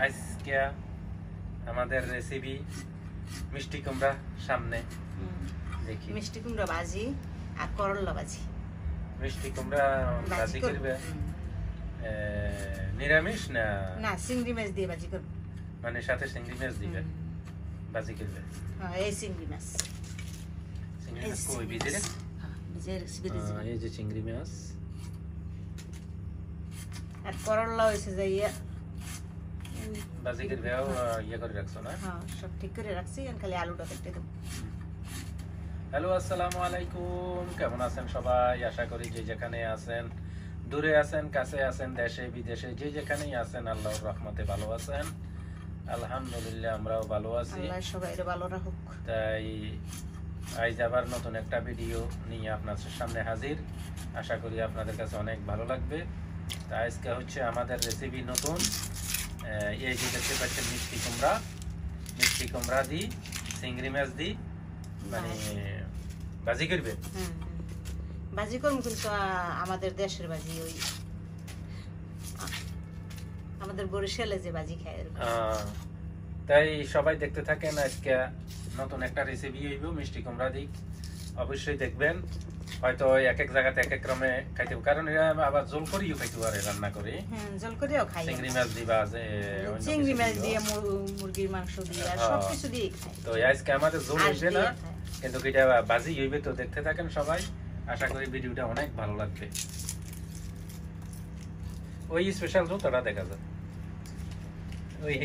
আজকে আমাদের রেসিপি মিষ্টি কুমড়া সামনে দেখি। মিষ্টি কুমড়া ভাজি আর করলা ভাজি। মিষ্টি কুমড়া ভাজি করবে নিরামিষ না? না, চিংড়ি মাছ দিয়ে ভাজি করব। মানে সাথে চিংড়ি মাছ দিবে ভাজি করবে? হ্যাঁ, এই চিংড়ি মাছ। চিংড়ি মাছ কই ভিজে রে? হ্যাঁ, ভিজে রেখেছি। এই যে চিংড়ি মাছ আর করলা হইছে যাইয়া ভাজি করবে। ইয়ে করে রাখছো না? হ্যাঁ, সব ঠিক করে রাখছি, আর খালি আলুটা কেটে দেব। হ্যালো, আসসালামু আলাইকুম। কেমন আছেন সবাই? আশা করি যে যেখানে আছেন, দূরে আছেন, কাছে আছেন, দেশে বিদেশে যে যেখানেই আছেন, আল্লাহর রহমতে ভালো আছেন। আলহামদুলিল্লাহ আমরাও ভালো আছি। আল্লাহ সবাইরে ভালো রাখুক। তাই আজ আবার নতুন একটা ভিডিও নিয়ে আপনাদের সামনে হাজির। আশা করি আপনাদের কাছে অনেক ভালো লাগবে। তা আজকে হচ্ছে আমাদের রেসিপি নতুন। এই যে দেখতে পাচ্ছেন মিষ্টি কুমড়া দি চিংড়ি মাছ দি মানে ভাজি করবে। ভাজি করব, কিন্তু আমাদের দেশের ভাজি, ওই আমাদের বরিশালে যে ভাজি খায়। তাই সবাই দেখতে থাকেন। আজকে নতুন একটা রেসিপি হইব মিষ্টি কুমড়া দি। অবশ্যই দেখবেন। হয়তো এক এক জায়গাতে এক এক ক্রমে খাইতে, কারণ এরা আবার জল করিও খাইতে পারে, রান্না করে। জল করেও খাই। চিংড়ি মাছ দিবা, চিংড়ি মাছ দিয়ে, মুরগির মাংস দিয়ে, সবকিছু দিয়ে খাই। তো আজকে আমাদের জল হইবে না, কিন্তু এটা ভাজি হইবে। তো দেখতে থাকেন সবাই। আশা করি ভিডিওটা অনেক ভালো লাগবে। ওই স্পেশাল জুতোটা দেখা যায় ওই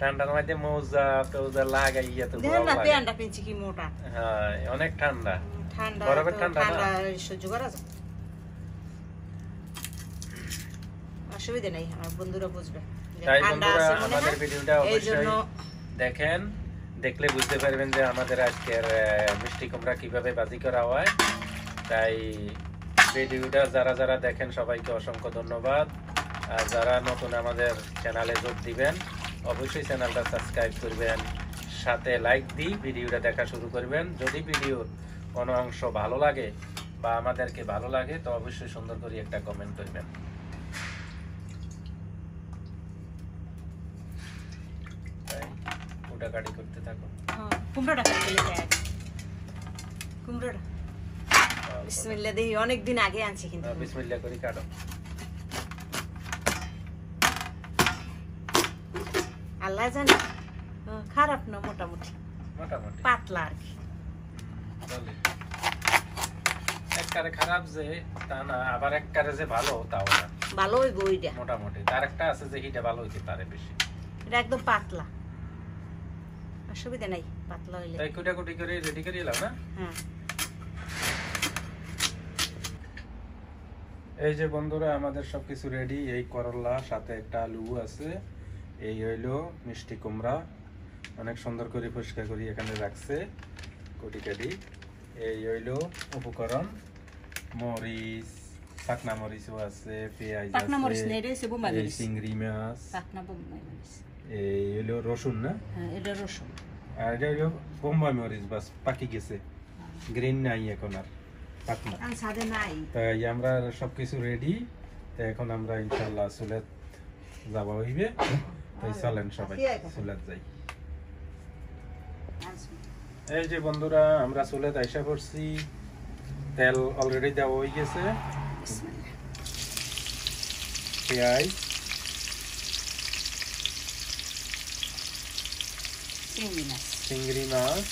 ঠান্ডার মধ্যে মোজা লাগাইয়া তো ভালো লাগে। প্যান্টটা পেঁচি কি মোটা। হ্যাঁ, অনেক ঠান্ডা। বরফের ঠান্ডা সহ্য করা যায়, অসুবিধা নেই। আমার বন্ধুরা বুঝবে। তাই বন্ধুরা আমাদের ভিডিওটা অবশ্যই দেখেন। দেখলে বুঝতে পারবেন যে আমাদের আজকের মিষ্টি কুমড়া কিভাবে ভাজি করা হয়। তাই ভিডিওটা যারা যারা দেখেন সবাইকে অসংখ্য ধন্যবাদ। আর যারা নতুন আমাদের চ্যানেলে যোগ দিবেন, অবশ্যই চ্যানেলটা সাবস্ক্রাইব করবেন, সাথে লাইক দিয়ে ভিডিওটা দেখা শুরু করবেন। যদি ভিডিওর কোনো অংশ ভালো লাগে বা আমাদেরকে ভালো লাগে, তো অবশ্যই সুন্দর করে একটা কমেন্ট করবেন। ওটা কাটি করতে থাকো। কুমড়োটা কাটলে যায়। কুমড়োটা বিসমিল্লাহ দেই, অনেক দিন আগে আনছি, কিন্তু বিসমিল্লাহ করে কাটো। আল্লাহ জানে, খারাপ না, মোটামুটি পাতলা আর কি। একবারে খারাপ যে তা না, আবার একবারে যে ভালো তাও না। ভালো হইব ওইটা মোটামুটি। তার একটা আছে যে এটা ভালো হইছে, তারে বেশি। এটা একদম পাতলা, অসুবিধা নাই পাতলা হইলে। তাই কুটাকুটি করে রেডি করে এলাম না? হ্যাঁ। এই যে বন্ধুরা আমাদের সবকিছু রেডি। এই করলা, সাথে একটা আলু আছে। এই হইলো মিষ্টি কুমড়া, অনেক সুন্দর করে পরিষ্কার করে এখানে রাখছে কুটি কাটি। এই হইলো উপকরণ, মরিচ, পাকনা মরিচও আছে, পেঁয়াজ আছে, চিংড়ি মাছ, এই হইলো রসুন না? এটা রসুন। আর এটা হইলো বোম্বাই মরিচ, বাস পাকি গেছে, গ্রিন নাই এখন আর পাকনা। তাই আমরা সবকিছু রেডি। এখন আমরা ইনশাল্লাহ চুলে যাওয়া হইবে। তাই চলেন সবাই চুলে যাই। এই যে বন্ধুরা আমরা চুলে আইসা পড়ছি। তেল অলরেডি দেওয়া হয়ে গেছে। পেঁয়াজ, চিংড়ি মাছ,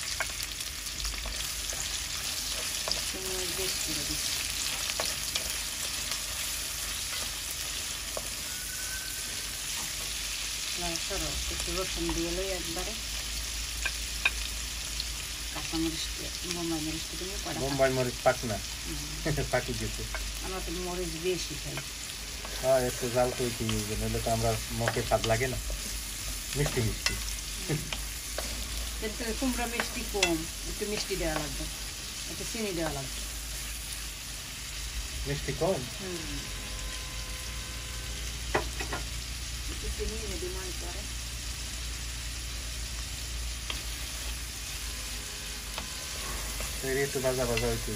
রসুন দিয়ে লই একবারে, বোম্বাই মরিচ পাকনা পাকি গেছে। আমরা তো মরিচ বেশি খাই। হ্যাঁ, একটু জাল করে দিয়ে নাহলে তো আমরা মুখে স্বাদ লাগে না, মিষ্টি মিষ্টি। কিন্তু কুমড়া মিষ্টি কম, একটু মিষ্টি দেওয়া লাগবে, একটু চিনি দেওয়া লাগবে। মিষ্টি কম? একটু চিনি যদি মন করে। একটু ভাজা ভাজা হইতে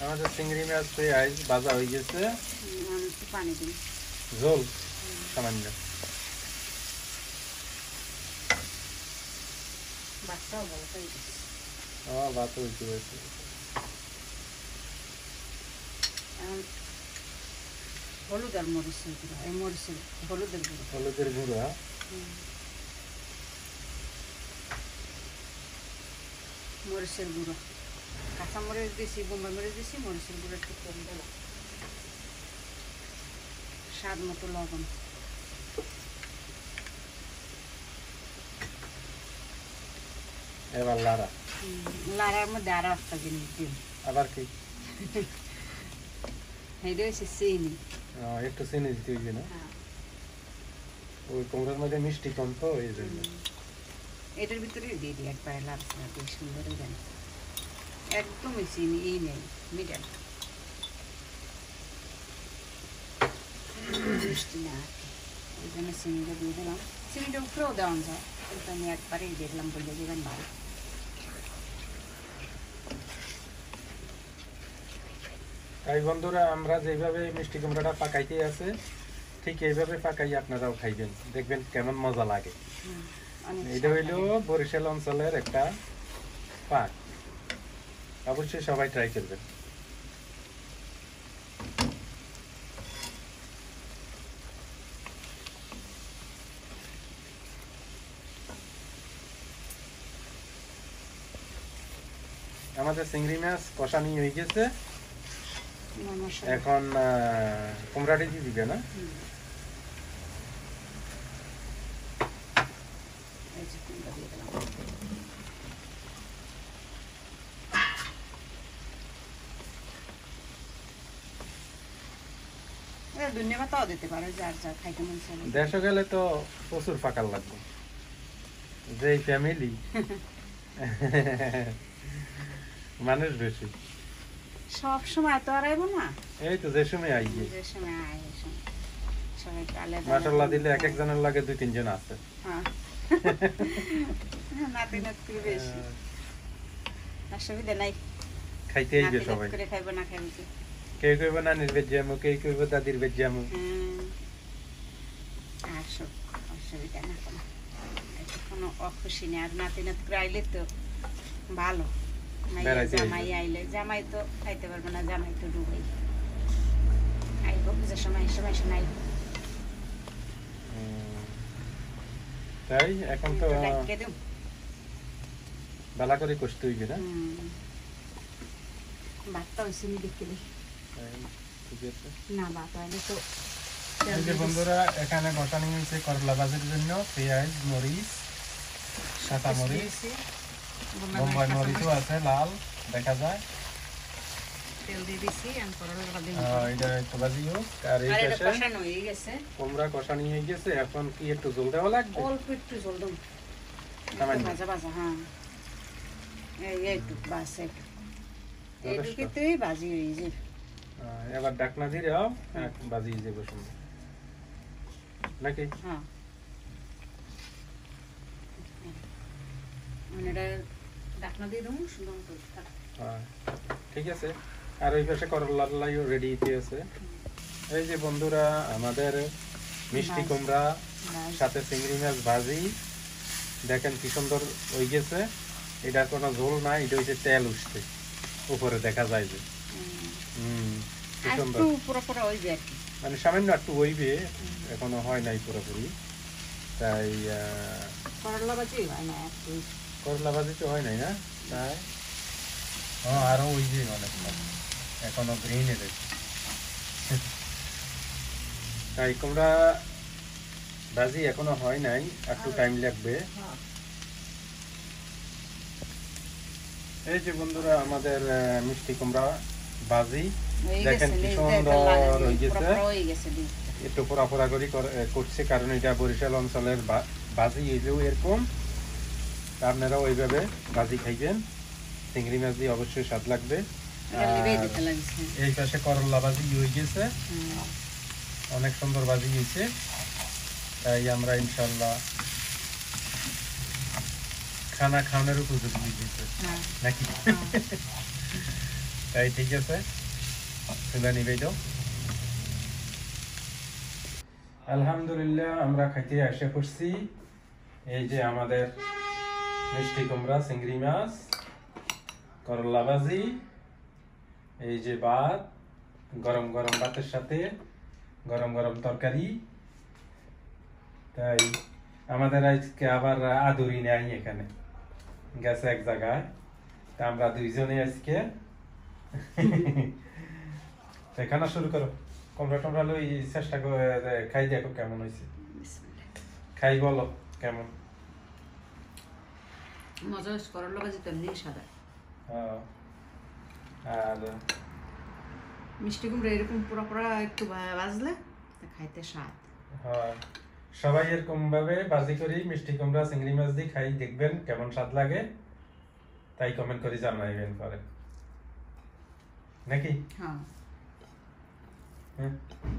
আমাদের চিংড়ি মাছ পেঁয়াজ ভাজা হয়ে গেছে, আমি একটু পানি দিই। ঝোল সামান্য। ভাতটাও ভালো হয়ে গেছে। ভাত হইতে হয়েছে। এখন হলুদ আর মরিচের গুঁড়া, এই মরিচের হলুদের গুঁড়ো, হলুদের গুঁড়া, মরিচের গুঁড়ো, কাঁচা মরিচ দিয়েছি, বোম্বাই মরিচ দিয়েছি, মরিচের গুঁড়ো একটু কম দেবো, স্বাদ মতো লবণ, এবার লাড়া। লাড়ার মধ্যে আরো একটা জিনিস দিন, আবার কি? এটা হচ্ছে চিনি। একটু চিনি দিতে হইবে না? হ্যাঁ, ওই কুমড়োর মধ্যে মিষ্টি কম তো এই জন্য। এটার ভিতরে দিয়ে দিই একবারে লাল বেশ সুন্দর হয়ে যায়, একদমই চিনি এই নেই, মিডিয়াম মিষ্টি না আর কি, ওই জন্য চিনিটা দিয়ে দিলাম। চিনিটা উপরেও দেওয়া যায়, কিন্তু আমি একবারেই দিয়ে দিলাম, বলে দিলাম ভালো। তাই বন্ধুরা, আমরা যেভাবে মিষ্টি কুমড়াটা পাকাইতে আছে ঠিক এইভাবে পাকাই আপনারাও খাইবেন, দেখবেন কেমন মজা লাগে। এটা হইল বরিশাল অঞ্চলের একটা পাক, অবশ্যই সবাই ট্রাই করবেন। আমাদের চিংড়ি মাছ কষানি হয়ে গেছে, এখন কুমড়াটি দিয়ে দিবে না? ধন্যবাদও দিতে পারে যার যার খাইতে মন চায়। দেশে গেলে তো প্রচুর ফাঁকার লাগবে, যে ফ্যামিলি মানুষ বেশি, সব সময় তো আর আইব না, এই তো যে সময় আইয়ে, যে সময় আয় সবাই আলাদা মাশাআল্লাহ দিলে এক একজনের লাগে 2-3 জন আছে। হ্যাঁ, নাতি নাতি বেশি অসুবিধা নাই, খাইতে আইবে সবাই, করে খাইবো না খাইবো কি, কেউ কইব না নির্বেদ জামু, কেউ কইব দাদির বেদ জামু। আর সব অসুবিধা না, কোনো অখুশি নেই। আর নাতি নাতি করে আইলে তো ভালো, জামাই আইলে, জামাই তো খাইতে পারবো না, জামাই তো ডুবাই আইব পুজোর সময়, সময় শোনাই। তাই এখন তো বালা করে কষ্ট হইবে না? ভাতটা হয়েছে নি দেখলে না, ভাত হইলে তো। বন্ধুরা, এখানে কষানি হয়েছে করলা ভাজির জন্য পেঁয়াজ, মরিচ, সাদা মরিচ, বোম্বাই মরিচও আছে লাল দেখা যায়, তেল দিয়ে দিছি। এটা একটু ভাজি হোক। আর এই পাশে কষানো হয়ে গেছে, কুমড়া কষানি হয়ে গেছে, এখন কি একটু জল দেওয়া লাগবে? অল্প একটু জল দেব, ভাজা ভাজা। হ্যাঁ, এইটুকু বাস, এইটুকুতেই ভাজি হয়ে যাবে। এবার ডাকনা দিয়ে ভাজি হয়ে যাবে সুন্দর নাকি? হ্যাঁ, এটা ডাকনা দিয়ে দেবো সুন্দর মতো। ঠিক আছে। আর ওই পাশে করলা লাইও রেডি আছে। এই যে বন্ধুরা, আমাদের মিষ্টি কুমড়া সাথে চিংড়ি মাছ ভাজি দেখেন কি সুন্দর হয়ে গেছে। এটা কোনো ঝোল নাই, এটা হচ্ছে তেল উঠছে উপরে দেখা যায় যে। কি সুন্দর, মানে সামান্য একটু হইবে, এখনো হয় নাই পুরোপুরি। তাই করলা ভাজি তো হয় নাই না, তাই আরো ওই যে অনেক এখনো গ্রিন এর। তাই কুমড়া ভাজি এখনো হয় নাই, একটু টাইম লাগবে। এই যে বন্ধুরা, আমাদের মিষ্টি কুমড়া ভাজি দেখেন কি সুন্দর হয়ে গেছে। একটু পোড়া করে করছে, কারণ এটা বরিশাল অঞ্চলের ভাজি হইলেও এরকম। আপনারাও ওইভাবে ভাজি খাইবেন, চিংড়ি মাছ দিয়ে অবশ্যই স্বাদ লাগবে। এই পাশে করলা ভাজি হয়ে গেছে, অনেক সুন্দর ভাজি হয়েছে। তাই আমরা ইনশাল্লাহ খানা খাওয়ানোর উপযোগী হয়ে গেছে নাকি? তাই ঠিক আছে। তুলে নিবে তো। আলহামদুলিল্লাহ আমরা খাইতে এসে পড়ছি। এই যে আমাদের মিষ্টি কুমড়া, চিংড়ি মাছ, করলা ভাজি, এই যে ভাত, গরম গরম ভাতের সাথে গরম গরম তরকারি। তাই আমাদের আজকে আবার আদুরি নাই, এখানে গেছে এক জায়গায়, তা আমরা দুইজনে আজকে খানা শুরু করো। কুমড়া টুমড়া লই চেষ্টা করে খাই দেখো কেমন হয়েছে, খাই বলো কেমন। মজা হচ্ছে, করলা ভাজি তো এমনি সাদা। আর মিষ্টি কুমড়া এরকম পুরো পুরো একটু ভাজলে খাইতে স্বাদ। হ্যাঁ, সবাই এরকম ভাবে ভাজি করি মিষ্টি কুমড়া চিংড়ি মাছ দিয়ে খাই, দেখবেন কেমন স্বাদ লাগে, তাই কমেন্ট করে জানাইবেন পরে নাকি। হ্যাঁ,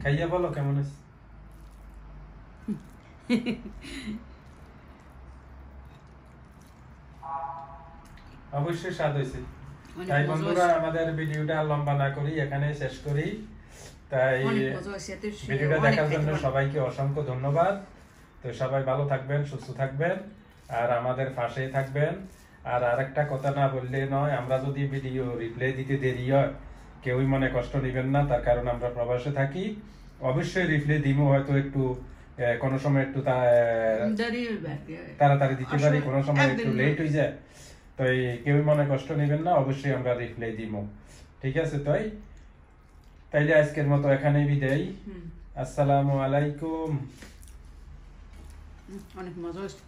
খাইয়া বলো কেমন হয়েছে। অবশ্যই স্বাদ হয়েছে। তাই বন্ধুরা আমাদের ভিডিওটা লম্বা না করি, এখানে শেষ করি। তাই ভিডিওটা দেখার জন্য সবাইকে অসংখ্য ধন্যবাদ। তো সবাই ভালো থাকবেন, সুস্থ থাকবেন, আর আমাদের পাশে থাকবেন। আর আরেকটা কথা না বললে নয়, আমরা যদি ভিডিও রিপ্লাই দিতে দেরি হয় কেউই মনে কষ্ট নেবেন না, তার কারণ আমরা প্রবাসে থাকি। অবশ্যই রিপ্লাই দিব, হয়তো একটু কোনো সময় একটু তাড়াতাড়ি দিতে পারি, কোনো সময় একটু লেট হয়ে যায়, তো কেউই মনে কষ্ট নেবেন না, অবশ্যই আমরা রিপ্লাই দিব। ঠিক আছে, তাইলে আজকের মতো এখানেই বিদায়। আসসালামু আলাইকুম। অনেক মজা হচ্ছে।